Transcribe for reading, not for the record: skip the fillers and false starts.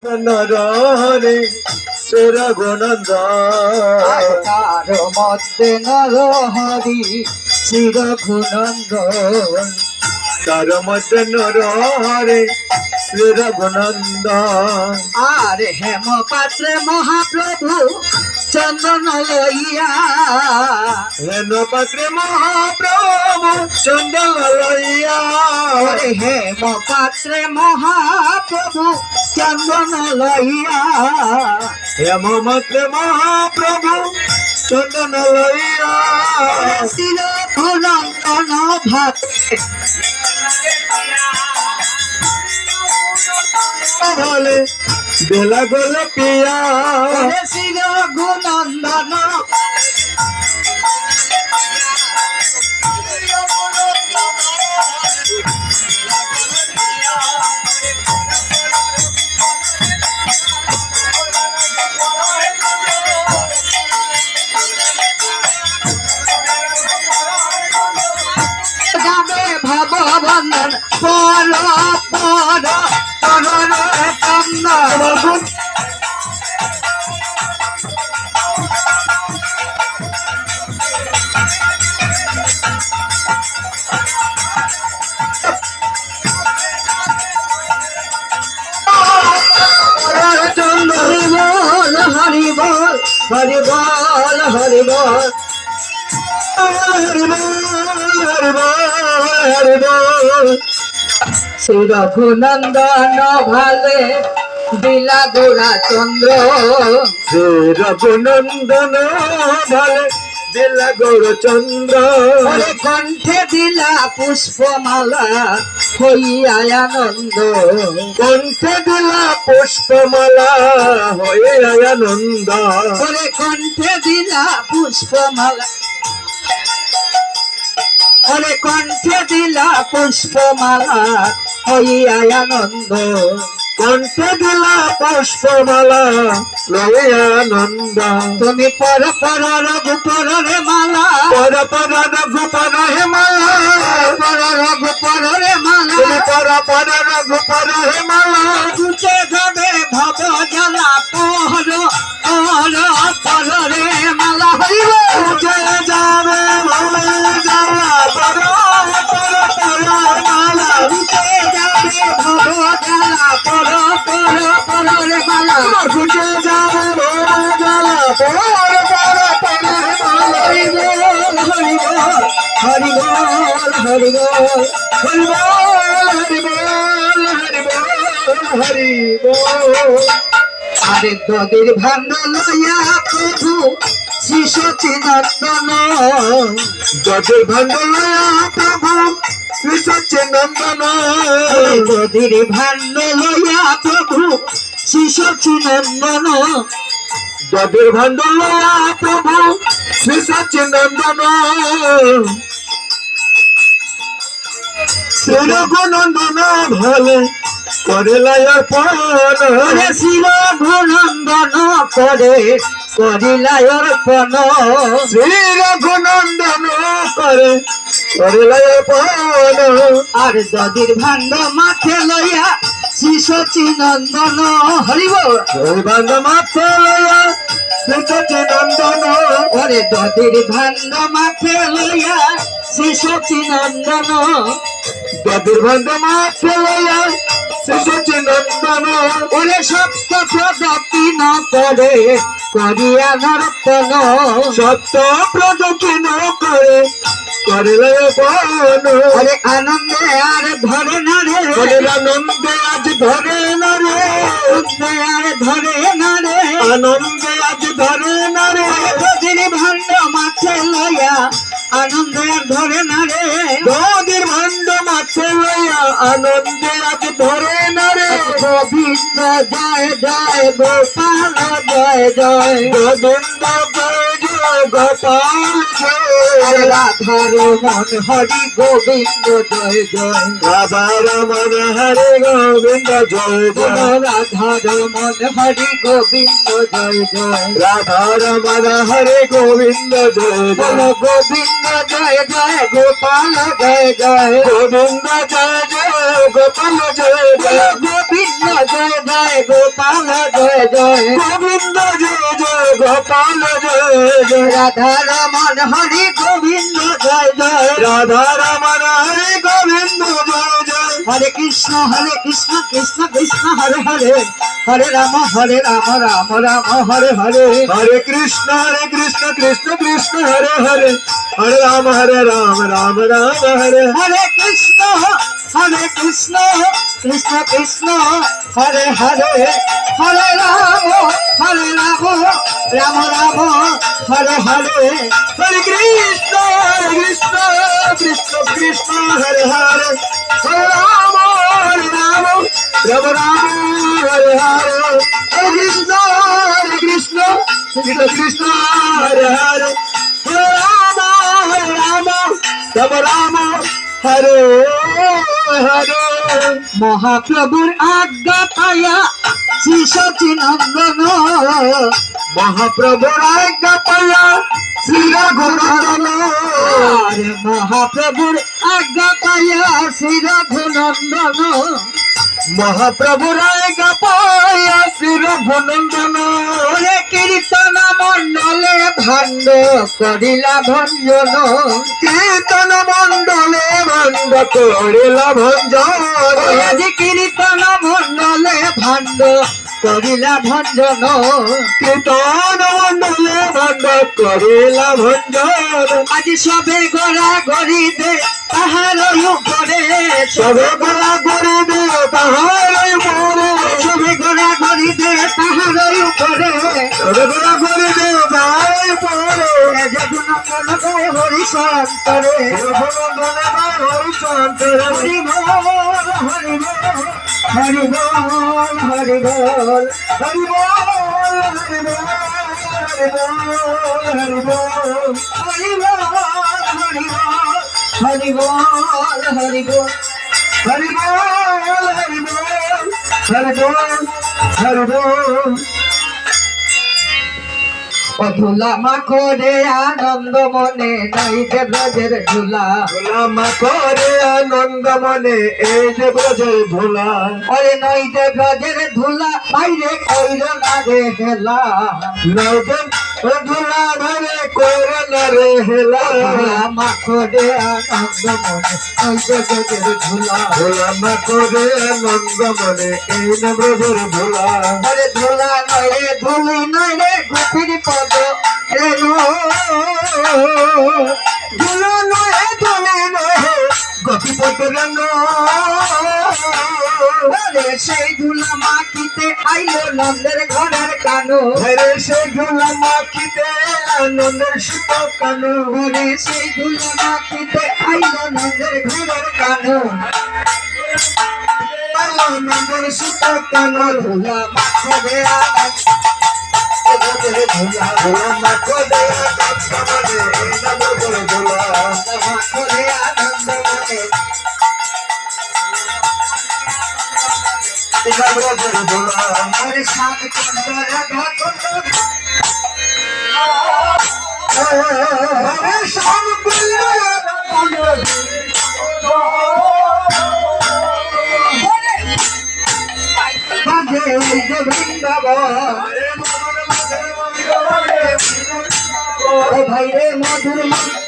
নরহরে শ্রী রঘুনন্দন তার মধ্যে নরহরি শ্রী রঘুনন্দন তার মধ্যে নরহরে শ্রী রঘুনন্দন আর হেম পাত্রে মহাপ্রভু চন্দন লইয়া হেন পাত্রে মহাপ্রভু চন্দন লইয়া হেম পাত্রে মহাপ্রভু চন্দন লইয়া হেম পাত্রে মহাপ্রভু চন্দন লইয়া শ্রী রঘুনন্দন ভক্তে বলে বেলা গলে পিয়া শ্রী রঘুনন্দন যাবে ভগবন্দন পর পর চন্দন হরি বল হরি বল হরি বল শ্রী রঘুনন্দন ভালে বিলা গোড়া চন্দ্র শ্রী রঘুনন্দন ভালে দিলা গৌরচন্দ্র কণ্ঠে দিলা পুষ্পমালা হইয়া আনন্দ কণ্ঠে দিলা পুষ্পমালা হয়ে আনন্দ কণ্ঠে দিলা পুষ্পমালা কণ্ঠে দিলা পুষ্পমালা হইয়া আনন্দ কণ্ঠে দিলা পুষ্পমালা লয়ে আনন্দ তুমি পর পর রঘুপর রে মালা পর পর রঘুপর হে মালা পর রঘুপর রে মালা তুমি পর পর রঘুপর হে মালা তুচে যাবে ভব জ্বালা পর পর রে মালা হইব উঠে যাবে ভবে জ্বালা পর পর মালা তুচে যাবে ভব জ্বালা পর রে মালা উঠে যাবে ভবে জ্বালা পর মালা হরি বল হরি বল হরি বল হরি বল হরি বল হরি বল হরি বল আরে দদের ভান্ড লইয়া প্রভু শ্রী সচিনন্দন যদের ভান্ডলয়া প্রভু শ্রী সচ্চিদানন্দন দদের ভান্ড লইয়া প্রভু শ্রী সচিনন্দন যদের ভান্ডলয়া প্রভু শ্রী সচ্চিদানন্দন শ্রী রঘুনন্দন ভালে করে লয়ার পান শ্রী রঘুনন্দন করে করিলায় অর্পণ শ্রী রঘুনন্দন করে লয়ার পান আর দদির ভান্ড মাঠে লইয়া শ্রী সচিনন্দন হরিব ভান্ড মাথা লয়া শ্রী সচ্চিদানন্দন ওরে দদির ভান্ড মাঠে লইয়া শ্রী সচিনন্দন যদের ভান্ড মাথা লয়া শ্রী সচ্চিদানন্দন ওরে সপ্ত প্রদক্ষি ন করে করিয়া নর্তন সত্য প্রদক্ষিণ করে লয় পান ওরে আনন্দে আর ধরে না রে আনন্দে আজ ধরে না রে আনন্দে আর ধরে না রে আনন্দে আজ ধরে না রে দদির ভান্ড মাঠে লইয়া আনন্দে আর ধরে না রে গদির ভান্ড মাছে লইয়া আনন্দে আজ ধরে না রে গোবিন্দ জয় জয় গোপাল জয় জয় গোবিন্দ জয় জয় গোপাল জয় জয় রাধার মন হরি গোবিন্দ জয় জয় রাধা রমন হরে গোবিন্দ জয় জয় রাধার মন হরি গোবিন্দ জয় জয় রাধা রমন হরে গোবিন্দ জয় জয় গোবিন্দ জয় জয় গোপাল জয় জয় গোবিন্দ জয় জয় গোপাল জয় জয় গোবিন্দ জয় জয় গোপাল জয় জয় গোবিন্দ জয় জয় গোপাল জয় জয় রাধা রমন হরি গোবিন্দ জয় জয় রাধা রমন হরে গোবিন্দ জয় জয় হরে কৃষ্ণ কৃষ্ণ কৃষ্ণ হরে হরে হরে রাম রাম রাম হরে হরে হরে কৃষ্ণ কৃষ্ণ কৃষ্ণ হরে হরে হরে রাম রাম রাম হরে হরে কৃষ্ণ কৃষ্ণ কৃষ্ণ হরে হরে হরে রাম রাম রাম হরে হরে হরে কৃষ্ণ কৃষ্ণ কৃষ্ণ হরে হরে হরে রাম রাম রাম হরে হরে হরে কৃষ্ণ কৃষ্ণ কৃষ্ণ হরে হরে হরে রাম রাম হরে হরে মহাপ্রভুর আজ্ঞা পায়া শ্রী সচিনন্দন মহাপ্রভুর আজ্ঞা পাইয়া শ্রী রঘুনন্দন মহাপ্রভুর আজ্ঞা পায়া শ্রী রঘুনন্দন মহাপ্রভুর আজ্ঞা পাইয়া শ্রী রঘুনন্দন ওরে কীর্তন মণ্ডলে ভাণ্ড করিলা ভঞ্জন কীর্তন মণ্ডলে ভণ্ড করিলা ভঞ্জন ওরে কীর্তন মণ্ডলে ভাণ্ড করিলা ভঞ্জন কীর্তন মণ্ডলে ভণ্ড করিলা ভঞ্জন আজ সবে গোড়া গড়িতে তাহার উপরে সবে গোলা করে দে তাহার উপরে সবে গোড়া গড়িতে তাহার উপরে সবে গোলা করে দে তাহার উপরে যেগুণ মন গায় হরিশন্তরে রঘুনন্দনে গায় হরিচন্দ্র হরি বল হরি বল হরি বল হরি বল হরি বল হরি বল হরি বল হরি বল হরি বল হরি বল হরি বল হরি বল হরি বল হরি বল হরি বল অধুলা মাখরে আনন্দ মনে নইতে ব্রজের ঝুলা ভোলা করে আনন্দ মনে এই যে ব্রজের ভোলা ওরে নইতে ব্রজের ধুলা বাইরে কইর লাগে হেলা নৌকেন ধুলা ধরে করে না রে হেলা অধুলা মাখরে আনন্দ মনে নইতে ব্রজের ঝুলা ভোলা করে আনন্দ মনে এই যে ব্রজের ভোলা ওরে ধুলা নয় ধুলি নয় গোপীর পদ রেণু ধুলো নয় ধুলি নয় গতিপত রঙ্গ ওরে সেই ধুলা মাটিতে আইলো নন্দের ঘরের কানো হরে সে ধুলা মাখিতে আনন্দের শীত কানু ওরে সেই ধুলা মাটিতে আইলো নন্দের ঘরের কানো আনন্দের শীত কানু ধুলা মাখরে আনন্দ ভোলা ভোলা মাখো দয়া দত্ত মনে এই না ব্রজের ভোলা মাখরে আনন্দ মনে এই না ব্রজের ভোলা ওরে সাত কুণ্ড রাধা কুণ্ড হরে শ্যাম কুণ্ড বাজে ওই যে বৃন্দাবন ও ভাই রে মধুর মন